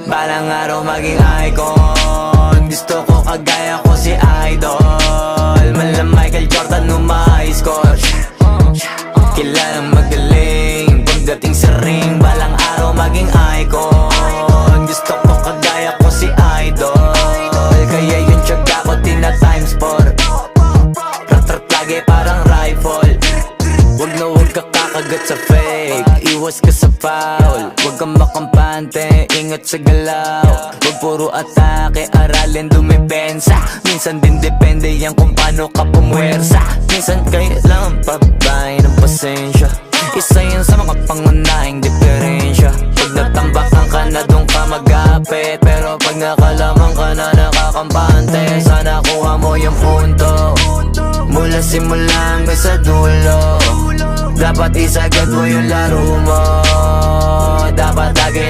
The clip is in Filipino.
balang araw maging icon. Gusto ko kagaya ko si Idol, mala Michael Jordan score. Kilalang magaling pagdating sa ring, balang araw maging icon. Gusto ko kagaya ko si Idol, kaya yung tiyaga ko tina times 4. Rat-rat lagi parang rifle. Wag na wag ka kakagat sa fake, iwas ka sa foul. Wag kang makampante, ingat sa galaw. Wag puro atake, aralin dumipensa. Minsan din depende yan kung paano ka pumwersa. Minsan kailangan pabay ng pasensya, isa yan sa mga pangunahing diferensya. Pag natambakan ka na doon ka magapit, pero pag nakalaman ka na nakakampante, sana kuha mo yung punto. Mula simula hanggang sa dulo, dapat isagad mo yung laro mo. Dapat lagi